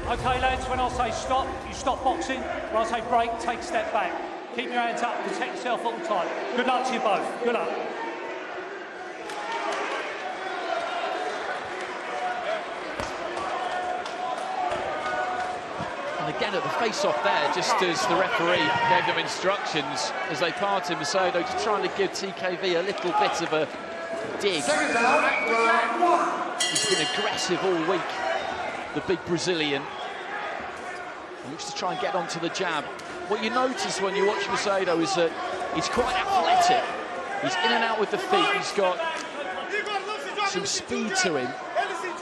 Okay, lads, when I say stop, you stop boxing. When I say break, take a step back. Keep your hands up, protect yourself all the time. Good luck to you both. Good luck. And again at the face-off there, just as the referee gave them instructions as they parted, Macedo just trying to give TKV a little bit of a dig. He's been aggressive all week, the big Brazilian. He looks to try and get onto the jab. What you notice when you watch Macedo is that he's quite athletic. He's in and out with the feet. He's got some speed to him,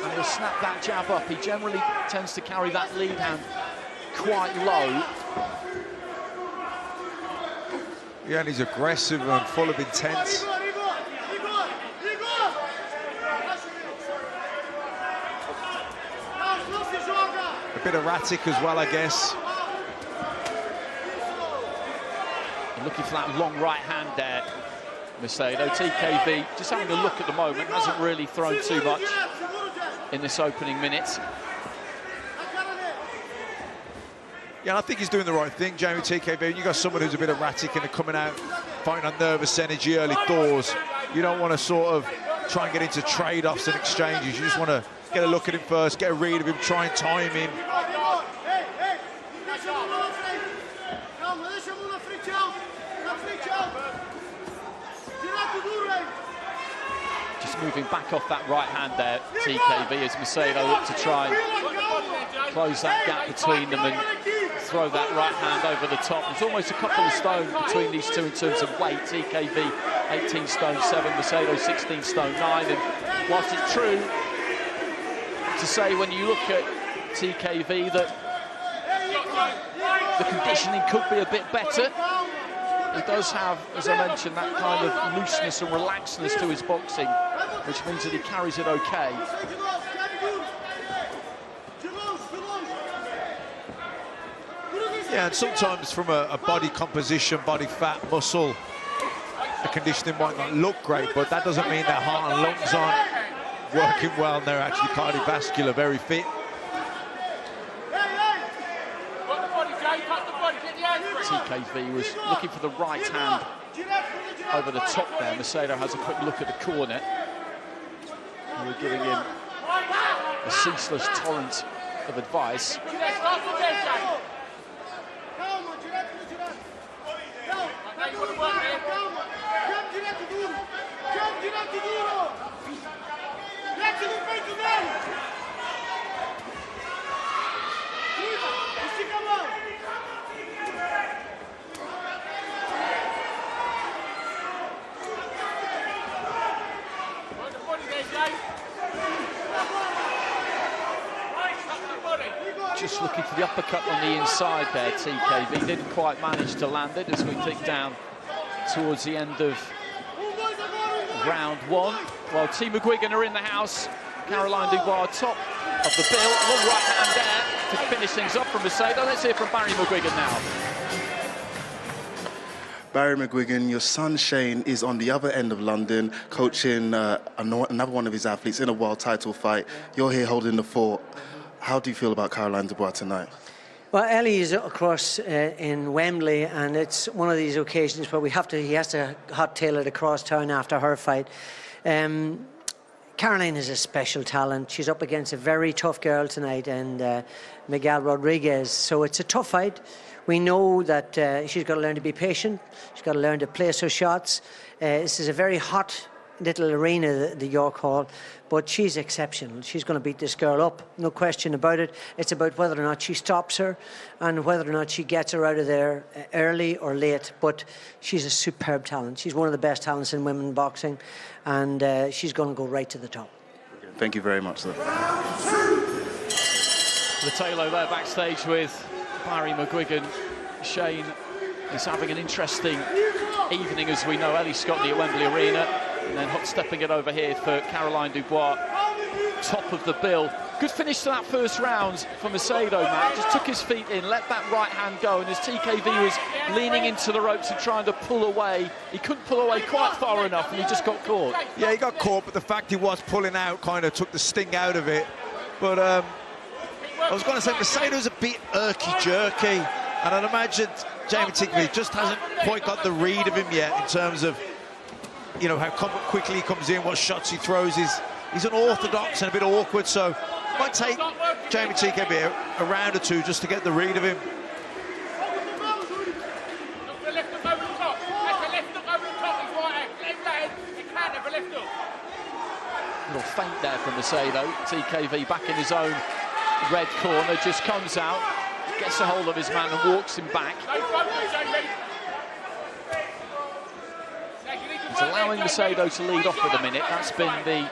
and he'll snap that jab up. He generally tends to carry that lead hand quite low. Yeah, and he's aggressive and full of intent. A bit erratic as well, I guess. Looking for that long right hand there, Macedo. TKV just having a look at the moment, hasn't really thrown too much in this opening minute. Yeah, I think he's doing the right thing, Jeamie, TKV. You got someone who's a bit erratic and they're coming out fighting on nervous energy early doors. You don't want to sort of try and get into trade-offs and exchanges. You just want to get a look at him first, get a read of him, try and time him. Just moving back off that right hand there, TKV, as Macedo looked to try and close that gap between them and throw that right hand over the top. There's almost a couple of stone between these two in terms of weight. TKV 18 stone 7, Macedo 16 stone 9. And whilst it's true to say when you look at TKV that the conditioning could be a bit better, he does have, as I mentioned, that kind of looseness and relaxedness to his boxing, which means that he carries it okay. Yeah, and sometimes from a body composition, body fat, muscle, the conditioning might not look great, but that doesn't mean their heart and lungs aren't working well, and they're actually cardiovascular, very fit. TKV was looking for the right hand over the top there. Macedo has a quick look at the corner. And we're giving him a ceaseless torrent of advice. Just looking for the uppercut on the inside there, TKV. Didn't quite manage to land it as we dig down towards the end of round one. Well, Team McGuigan are in the house. Caroline Dubois top of the bill. Long right hand there to finish things up from Macedo. Let's hear from Barry McGuigan now. Barry McGuigan, your son Shane is on the other end of London, coaching another one of his athletes in a world title fight. You're here holding the fort. How do you feel about Caroline Dubois tonight? Well, Ellie is across in Wembley, and it's one of these occasions where he has to hot-tail it across town after her fight. Caroline is a special talent. She's up against a very tough girl tonight, and Miguel Rodriguez. So it's a tough fight. We know that she's got to learn to be patient. She's got to learn to place her shots. This is a very hot little arena, the York Hall, but she's exceptional. She's going to beat this girl up, no question about it. It's about whether or not she stops her and whether or not she gets her out of there early or late, but she's a superb talent. She's one of the best talents in women boxing, and she's going to go right to the top. Thank you very much, sir. Latalo there backstage with Barry McGuigan. Shane is having an interesting evening, as we know. Ellie Scotney at Wembley Arena. And then hot stepping it over here for Caroline Dubois, top of the bill. Good finish to that first round for Macedo, Matt. Just took his feet in, let that right hand go, and as TKV was leaning into the ropes and trying to pull away, he couldn't pull away quite far enough, and he just got caught. Yeah, he got caught, but the fact he was pulling out kind of took the sting out of it. But I was going to say, Macedo's a bit irky-jerky, and I'd imagine Jeamie Tshikeva just hasn't quite got the read of him yet in terms of, you know, how quickly he comes in, what shots he throws. He's unorthodox and a bit awkward, so it might take Jeamie Tshikeva a round or two just to get the read of him. Little feint there from Macedo. Tshikeva back in his own red corner, just comes out, gets a hold of his man and walks him back. He's allowing Macedo to lead off for the minute. That's been the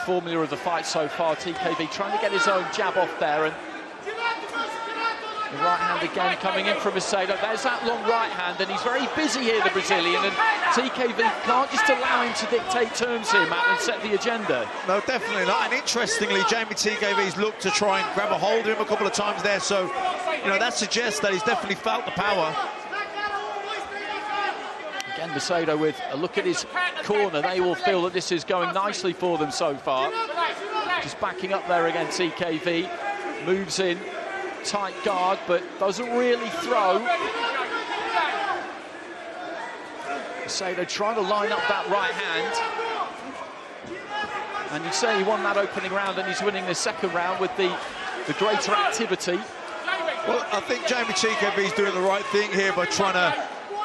formula of the fight so far. Tshikeva trying to get his own jab off there, and the right hand again coming in from Macedo. There's that long right hand, and he's very busy here, the Brazilian, and Tshikeva can't just allow him to dictate terms here, Matt, and set the agenda. No, definitely not. And interestingly, Jeamie Tshikeva's looked to try and grab a hold of him a couple of times there, so, you know, that suggests that he's definitely felt the power. Again, Macedo with a look at his corner. They all feel that this is going nicely for them so far. Just backing up there again, Tshikeva moves in, tight guard, but doesn't really throw. Macedo trying to line up that right hand. And you'd say he won that opening round, and he's winning the second round with the greater activity. Well, I think Jeamie Tshikeva is doing the right thing here by trying to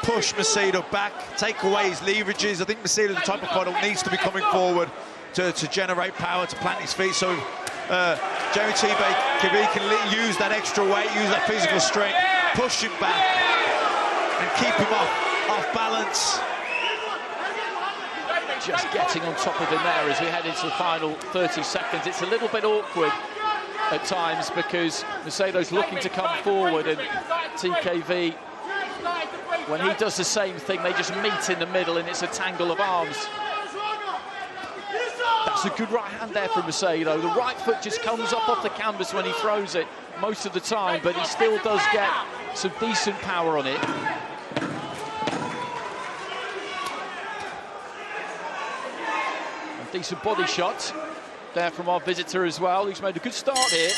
push Macedo back, take away his leverages. I think Macedo's the type of fighter who needs to be coming forward to generate power, to plant his feet. So Jeamie Tshikeva can use that extra weight, use that physical strength, push him back and keep him off balance. Just getting on top of him there as we head into the final 30 seconds. It's a little bit awkward at times because Macedo's looking to come forward, and Tshikeva, when he does the same thing, they just meet in the middle and it's a tangle of arms. That's a good right hand there from Macedo. The right foot just comes up off the canvas when he throws it most of the time, but he still does get some decent power on it. A decent body shot there from our visitor as well, who's made a good start here.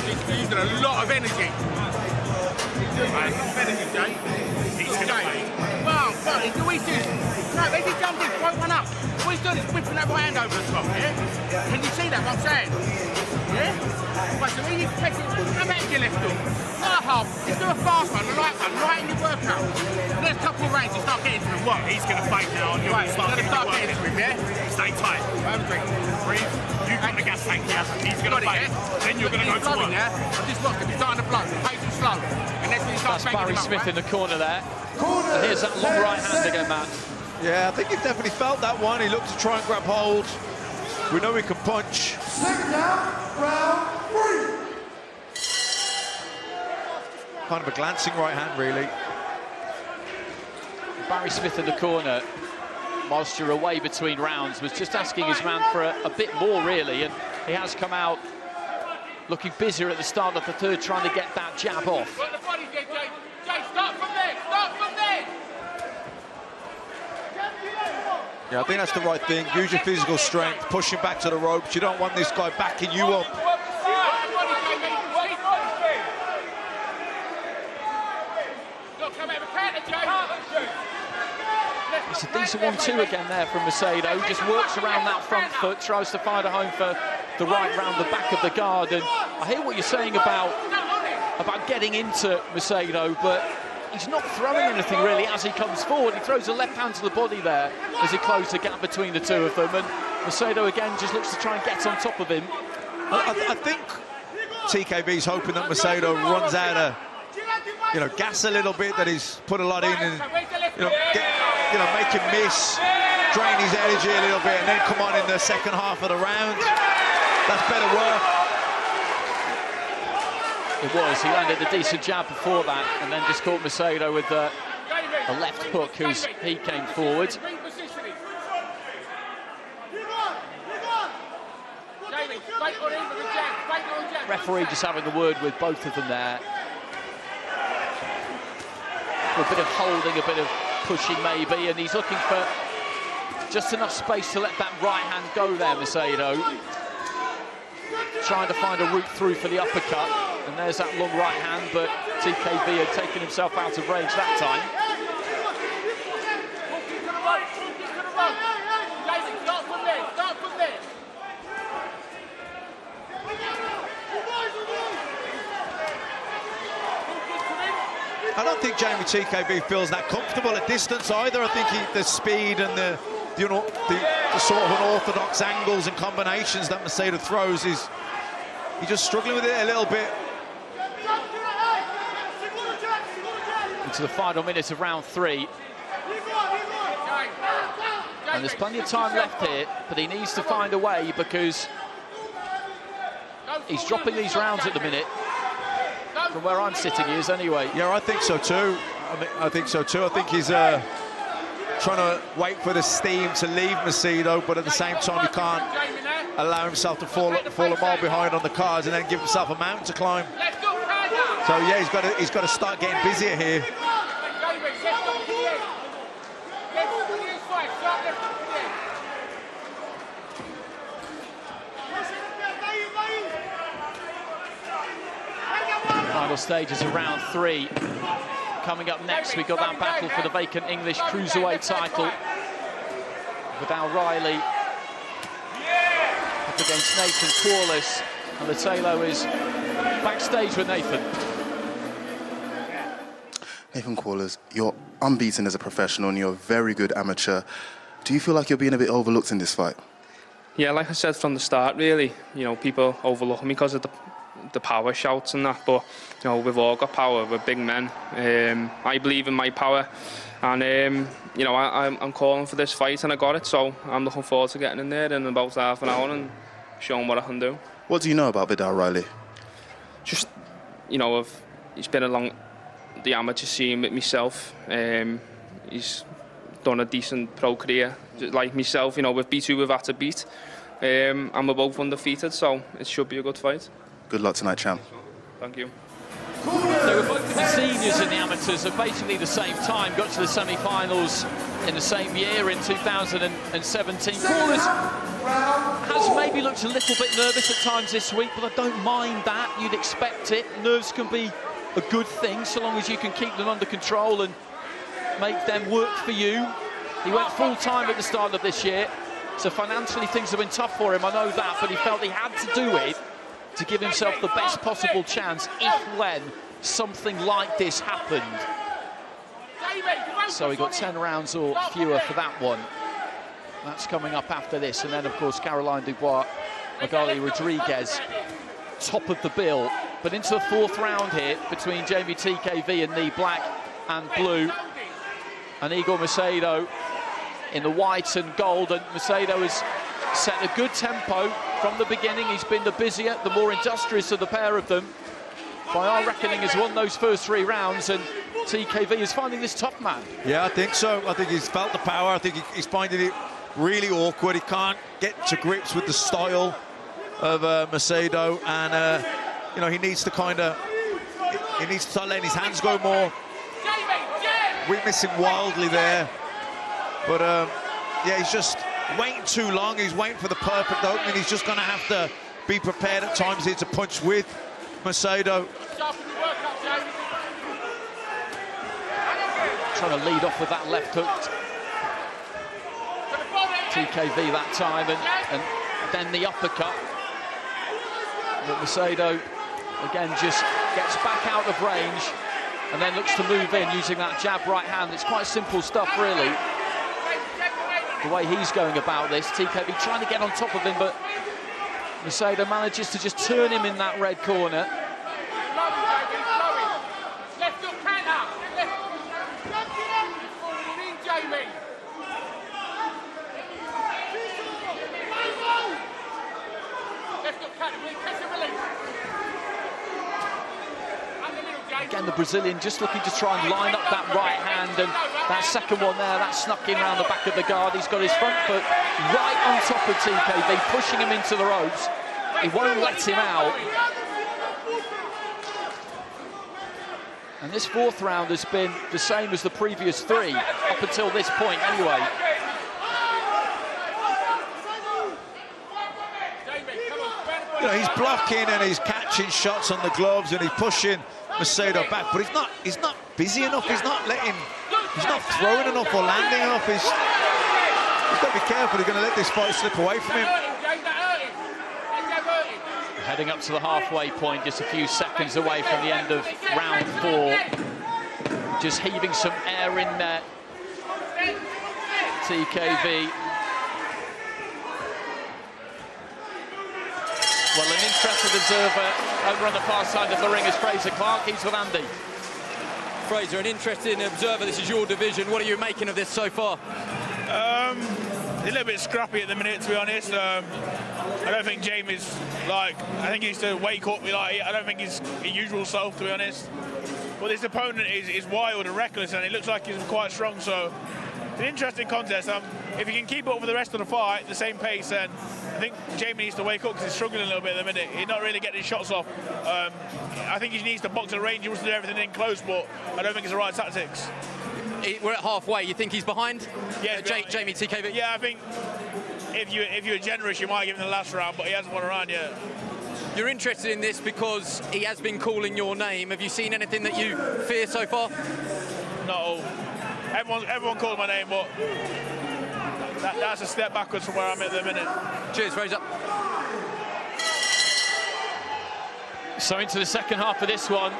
He's using a lot of energy. A lot of energy, Jay. He's Jay. Well, all he's doing, no, they did jumping, broke one up. All he's doing is whipping that right hand over the top, yeah? Can you see that, what I'm saying? Yeah? Right, so when you press it, come back to your left hook. Not a half, just do a fast one, a light one, right in your workout. There's a couple of rounds, you start getting to him. What? He's going to fight now, and you're Right, going to start getting to him, yeah? Stay tight. Have a drink. Breathe. You've got the gas tank here. He's going to fight. Then you're going to go to work. Yeah? I'm just watching, he's starting to blow, pace and slow. And that's when he starts That's Barry him up, Smith right? in the corner there. And here's that long right hand again, Matt. Yeah, I think he definitely felt that one. He looked to try and grab hold. We know he can punch. Second down, round 3. Kind of a glancing right hand, really. Barry Smith in the corner, whilst you're away between rounds, was just asking his man for a bit more, really, and he has come out looking busier at the start of the third, trying to get that jab off. Jay, start from there, start from there! Yeah, I think that's the right thing. Use your physical strength, push him back to the ropes. You don't want this guy backing you up. It's a decent 1-2 again there from Macedo. He just works around that front foot, tries to find a home for the right round the back of the guard. And I hear what you're saying about getting into Macedo, but he's not throwing anything really as he comes forward. He throws a left hand to the body there as he closed the gap between the two of them. And Macedo again just looks to try and get on top of him. I think TKB's hoping that Macedo runs out of, gas a little bit, that he's put a lot in, and make him miss, drain his energy a little bit, and then come on in the second half of the round. That's better work. It was. He landed a decent jab before that, and then just caught Macedo with a left hook as he came forward. referee just having a word with both of them there. A bit of holding, a bit of pushing maybe, and he's looking for just enough space to let that right hand go there, Macedo. Trying to find a route through for the uppercut, and there's that long right hand, but TKV had taken himself out of range that time. I don't think Jeamie TKV feels that comfortable at distance either. I think the speed and the sort of unorthodox angles and combinations that Macedo throws he's just struggling with it a little bit. Into the final minute of round 3. And there's plenty of time left here, but he needs to find a way because he's dropping these rounds at the minute. From where I'm sitting, he is anyway. Yeah, I think so too. I think so too. I think he's trying to wait for the steam to leave Macedo, but at the same time he can't allow himself to fall a mile behind on the cards and then give himself a mountain to climb. So yeah, he's got to start getting busier here. Final stages of round 3. Coming up next, we've got that battle for the vacant English Cruiserweight title. Vidal Riley up against Nathan Corliss, and the Taylor is backstage with Nathan. Nathan Corliss, you're unbeaten as a professional and you're a very good amateur. Do you feel like you're being a bit overlooked in this fight? Yeah, like I said from the start, really, you know, people overlook me because of the power shouts and that, but you know, we've all got power, we're big men. I believe in my power, and you know, I'm calling for this fight and I got it, so I'm looking forward to getting in there in about half an hour and showing what I can do. What do you know about Vidal Riley? Just, you know, he's been along the amateur scene with myself. He's done a decent pro career, like myself. You know, with B2 we've had to beat, and we're both undefeated, so it should be a good fight. Good luck tonight, champ. Thank you. They were both the seniors and the amateurs at basically the same time, got to the semi-finals in the same year in 2017. Corliss has maybe looked a little bit nervous at times this week, but I don't mind that. You'd expect it. Nerves can be a good thing so long as you can keep them under control and make them work for you. He went full-time at the start of this year, so financially things have been tough for him, I know that, but he felt he had to do it to give himself the best possible chance if when something like this happened. So he got 10 rounds or fewer for that one. That's coming up after this, and then of course Caroline Dubois, Magali Rodriguez, top of the bill. But into the 4th round here between Jeamie TKV in the black and blue, and Igor Macedo in the white and gold, and Macedo has set a good tempo from the beginning. He's been the busier, the more industrious of the pair of them. By our reckoning, has won those first 3 rounds, and TKV is finding this tough, man. Yeah, I think so. I think he's felt the power. I think he's finding it really awkward. He can't get to grips with the style of Macedo, and you know, he needs to he needs to start letting his hands go more. We're missing wildly there, but yeah, he's just waiting too long. He's waiting for the perfect opening. He's just going to have to be prepared at times here to punch with Macedo. Trying to lead off with that left hook. TKV that time, and then the uppercut. But Macedo, again, just gets back out of range and then looks to move in using that jab right hand. It's quite simple stuff, really. The way he's going about this, TKV trying to get on top of him, but Macedo manages to just turn him in that red corner. Again, the Brazilian just looking to try and line up that right hand, and that second one there, that snuck in around the back of the guard. He's got his front foot right on top of TKV, pushing him into the ropes. He won't let him out. And this fourth round has been the same as the previous three, up until this point anyway. You know, he's blocking and he's catching shots on the gloves and he's pushing Macedo back, but he's not busy enough. He's not throwing enough or landing enough. He's got to be careful. He's going to let this fight slip away from him. Heading up to the halfway point, just a few seconds away from the end of round 4. Just heaving some air in there. TKV. Well, an interested observer over on the far side of the ring is Fraser Clark. He's with Andy. Fraser, an interesting observer. This is your division. What are you making of this so far? A little bit scrappy at the minute, to be honest. I don't think Jeamie's I think he needs to wake up. I don't think he's his usual self, to be honest. But this opponent is wild and reckless, and it looks like he's quite strong. So it's an interesting contest. If he can keep up with the rest of the fight, the same pace, then I think Jeamie needs to wake up because he's struggling a little bit at the minute. He's not really getting his shots off. I think he needs to box at range. He wants to do everything in close, but I don't think it's the right tactics. We're at halfway. You think he's behind? Yeah, Jeamie, TKV? Yeah, I think if you're generous, you might give him the last round, but he hasn't won a round yet. You're interested in this because he has been calling your name. Have you seen anything that you fear so far? No. Everyone called my name, but that's a step backwards from where I'm at the minute. Cheers, Fraser. So into the second half of this one,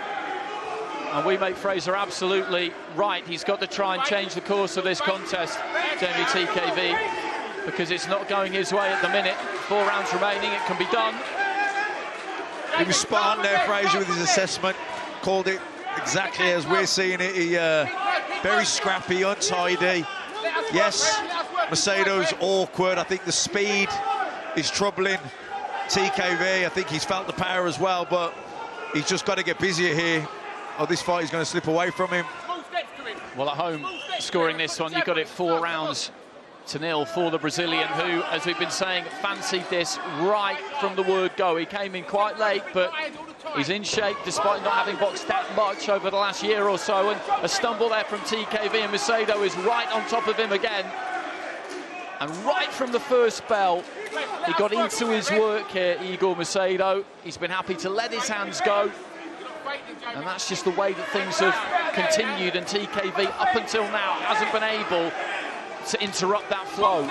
and we make Fraser absolutely right. He's got to try and change the course of this contest, Jeamie TKV, because it's not going his way at the minute. 4 rounds remaining, it can be done. He was spot on there, Fraser, with his assessment. Called it exactly as we're seeing it. He very scrappy, untidy. Yes, Macedo's awkward. I think the speed is troubling TKV. I think he's felt the power as well, but he's just got to get busier here, or this fight is going to slip away from him. Well, at home, scoring this one, you got it 4 rounds to 0 for the Brazilian, who, as we've been saying, fancied this right from the word go. He came in quite late, but he's in shape despite not having boxed that much over the last year or so. And a stumble there from TKV, and Macedo is right on top of him again. And right from the first bell, he got into his work here, Igor Macedo. He's been happy to let his hands go. And that's just the way that things have continued, and TKV, up until now, hasn't been able to interrupt that flow.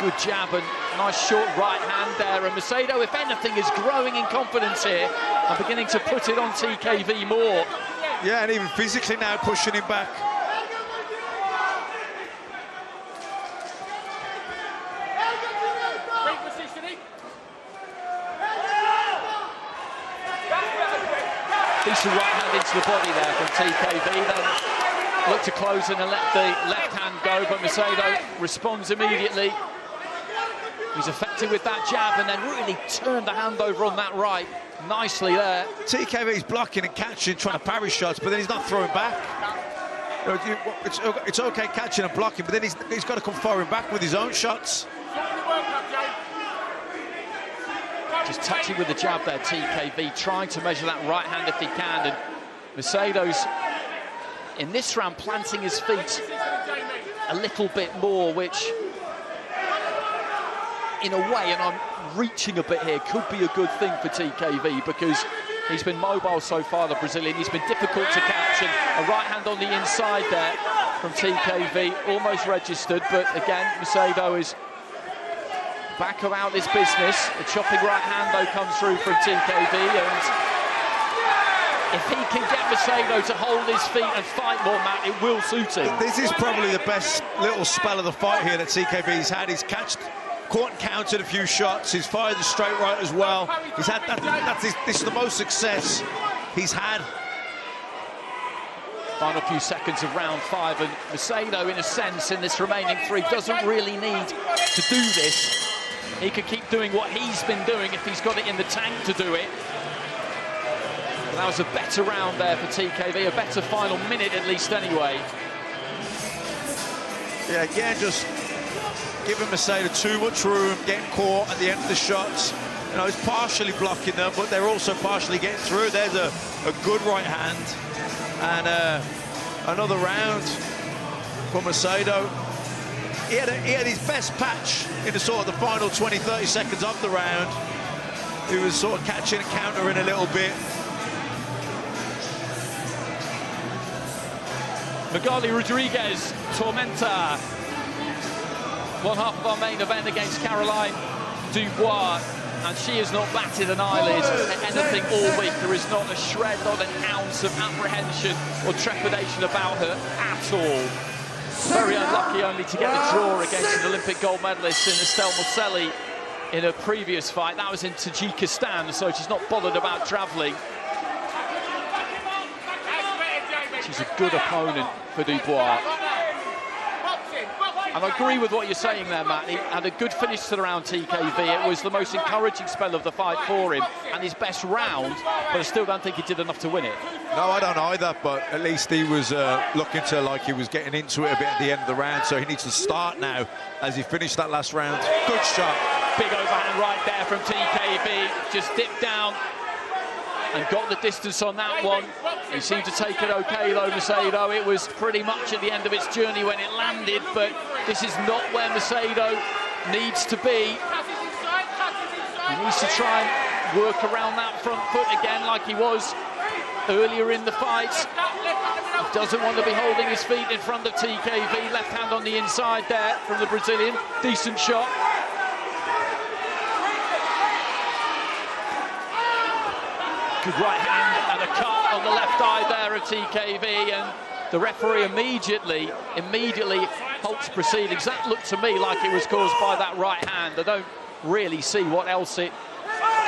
Good jab and nice short right hand there. And Macedo, if anything, is growing in confidence here and beginning to put it on TKV more. Yeah, and even physically now pushing him back. Decent right hand into the body there from TKV. Then looked to close in and let the left hand go, but Macedo responds immediately. He's effective with that jab and then really turned the hand over on that right. Nicely there. TKV's blocking and catching, trying to parry shots, but then he's not throwing back. It's okay catching and blocking, but then he's got to come firing back with his own shots. Just touching with the jab there, TKV, trying to measure that right hand if he can. And Macedo's, in this round, planting his feet a little bit more, which, in a way, and I'm reaching a bit here, could be a good thing for TKV, because he's been mobile so far, the Brazilian. He's been difficult to catch, and a right hand on the inside there from TKV, almost registered, but again, Macedo is back about this business. A chopping right hand, though, comes through from TKV, and if he can get Macedo to hold his feet and fight more, Matt, it will suit him. This is probably the best little spell of the fight here that TKV's had. He's caught and countered a few shots. He's fired the straight right as well. He's had this is the most success he's had. Final few seconds of round 5, and Macedo, in a sense, in this remaining 3, doesn't really need to do this. He could keep doing what he's been doing if he's got it in the tank to do it. But that was a better round there for TKV, a better final minute at least anyway. Yeah, again, just giving Macedo too much room, getting caught at the end of the shots. You know, it's partially blocking them, but they're also partially getting through. There's a good right hand. And another round for Macedo. He had his best patch in the sort of the final 20-30 seconds of the round. He was sort of catching and countering a little bit. Magali Rodriguez, Tormenta. One half of our main event against Caroline Dubois. And she has not batted an eyelid at anything all week. There is not a shred, not an ounce of apprehension or trepidation about her at all. Very unlucky only to get the draw against an Olympic gold medalist in Estelle Morcelli in a previous fight. That was in Tajikistan, so she's not bothered about travelling. She's a good opponent for Dubois. And I agree with what you're saying there, Matt. He had a good finish to the round, TKV. It was the most encouraging spell of the fight for him and his best round, but I still don't think he did enough to win it. No, I don't either, but at least he was looking to like he was getting into it a bit at the end of the round, so he needs to start now as he finished that last round. Good shot. Big overhand right there from TKV. Just dipped down and got the distance on that one. He seemed to take it okay though, Macedo. It was pretty much at the end of its journey when it landed, but this is not where Macedo needs to be. He needs to try and work around that front foot again like he was earlier in the fight. He doesn't want to be holding his feet in front of TKV. Left hand on the inside there from the Brazilian. Decent shot. Good right hand and a cut on the left eye there of TKV, and the referee immediately halts proceedings. That looked to me like it was caused by that right hand. I don't really see what else it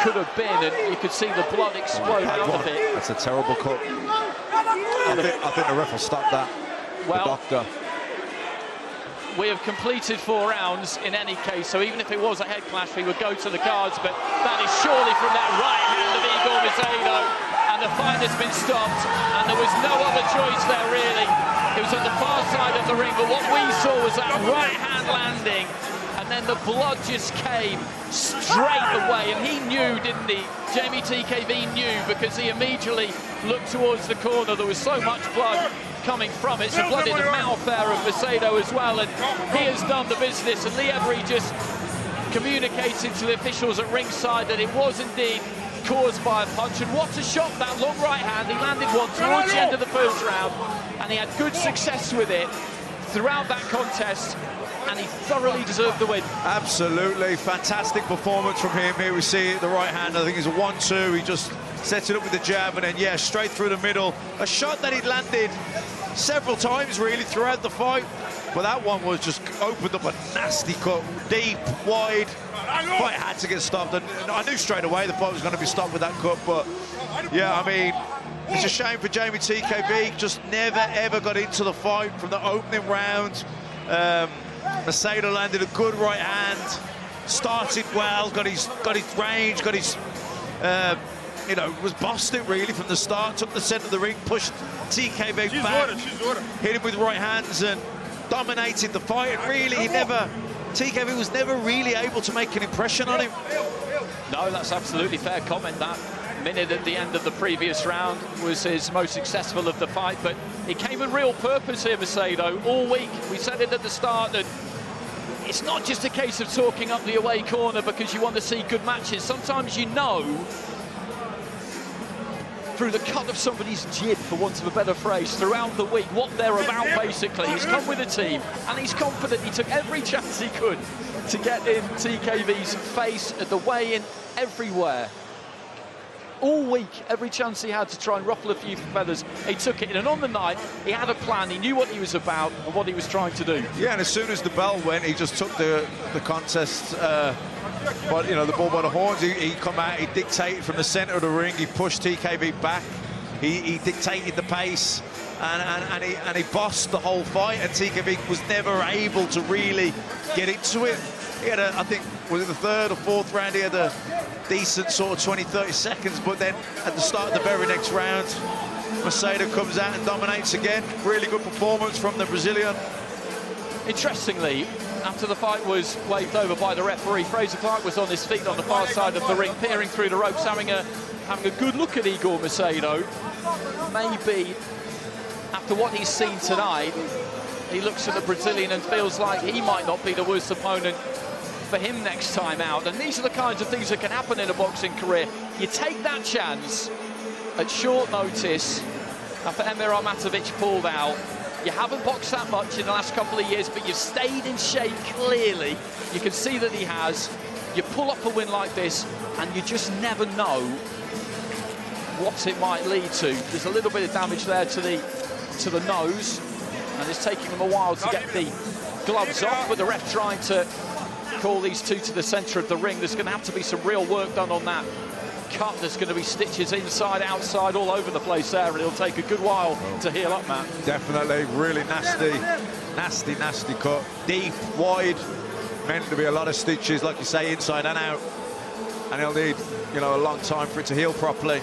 could have been, and you could see the blood explode out of it. That's a terrible cut. I think the ref will stop that. Well, the doctor. We have completed 4 rounds in any case, so even if it was a head clash, we would go to the cards, but that is surely from that right hand of Igor Macedo, and the fight has been stopped, and there was no other choice there, really. It was on the far side of the ring, but what we saw was that right hand landing, and then the blood just came straight away, and he knew, didn't he? Jeamie TKV knew, because he immediately looked towards the corner. There was so much blood coming from it. It's a blood in the mouth there of Macedo as well, and he has done the business, and Lee Every just communicating to the officials at ringside that it was indeed caused by a punch. And what a shot, that long right hand. He landed one towards the end of the first round, and he had good success with it throughout that contest, and he thoroughly deserved the win. Absolutely, fantastic performance from him. Here we see the right hand, I think it's a 1-2. He just sets it up with the jab, and then, yeah, straight through the middle. A shot that he'd landed several times, really, throughout the fight. But that one was just opened up a nasty cut, deep, wide. The fight had to get stopped, and I knew straight away the fight was going to be stopped with that cut. But, yeah, I mean, it's a shame for Jeamie TKV. Just never, ever got into the fight from the opening round. Macedo landed a good right hand, started well, got his range, got his, you know, was bossed it really from the start, took the centre of the ring, pushed TKV back, hit him with right hands and dominated the fight. And really, TKV was never really able to make an impression on him. No, that's absolutely fair comment. That minute at the end of the previous round was his most successful of the fight, but it came with real purpose here, Macedo. All week, we said it at the start that it's not just a case of talking up the away corner because you want to see good matches. Sometimes you know through the cut of somebody's jib, for want of a better phrase, throughout the week, what they're about, basically. He's come with a team, and he's confident. He took every chance he could to get in TKV's face at the weigh-in, everywhere. All week, every chance he had to try and ruffle a few feathers, he took it in. And on the night, he had a plan. He knew what he was about and what he was trying to do. Yeah, and as soon as the bell went, he just took the contest, but you know, the ball by the horns. He come out, he dictated from the centre of the ring. He pushed TKV back. He dictated the pace, and he bossed the whole fight. And TKV was never able to really get into it. He had I think, was it the 3rd or 4th round? He had a decent sort of 20-30 seconds, but then at the start of the very next round, Macedo comes out and dominates again. Really good performance from the Brazilian. Interestingly, after the fight was waved over by the referee, Fraser Clark was on his feet on the far side of the ring, peering through the ropes, having a good look at Igor Macedo. Maybe after what he's seen tonight, he looks at the Brazilian and feels like he might not be the worst opponent for him next time out. And these are the kinds of things that can happen in a boxing career. You take that chance at short notice after Emir Armatovic pulled out. You haven't boxed that much in the last couple of years, but you've stayed in shape clearly. You can see that he has. You pull up a win like this, and you just never know what it might lead to. There's a little bit of damage there to the nose, and it's taking them a while to get the gloves off, but the ref trying to call these two to the centre of the ring. There's going to have to be some real work done on that cut. There's going to be stitches inside, outside, all over the place there, and it'll take a good while to heal up, Matt. Definitely, really nasty cut. Deep, wide, meant to be a lot of stitches, like you say, inside and out. And he'll need, you know, a long time for it to heal properly.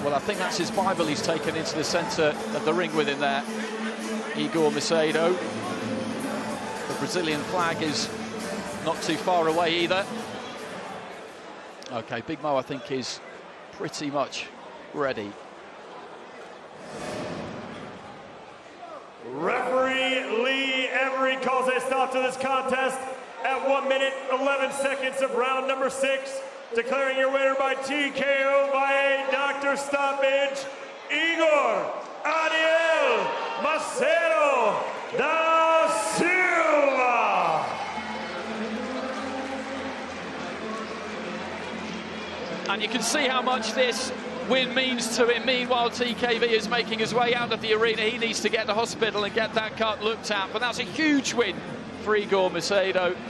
Well, I think that's his Bible he's taken into the centre of the ring with him there, Igor Macedo. The Brazilian flag is not too far away either. Okay, Big Mo, I think, is pretty much ready. Referee Lee Emery calls a stop to this contest at 1 minute, 11 seconds of round number 6, declaring your winner by TKO via doctor stoppage, Igor Adiel Macedo da Silva. And you can see how much this win means to him. Meanwhile, Tshikeva is making his way out of the arena. He needs to get to hospital and get that cut looked at. But that's a huge win for Igor Macedo.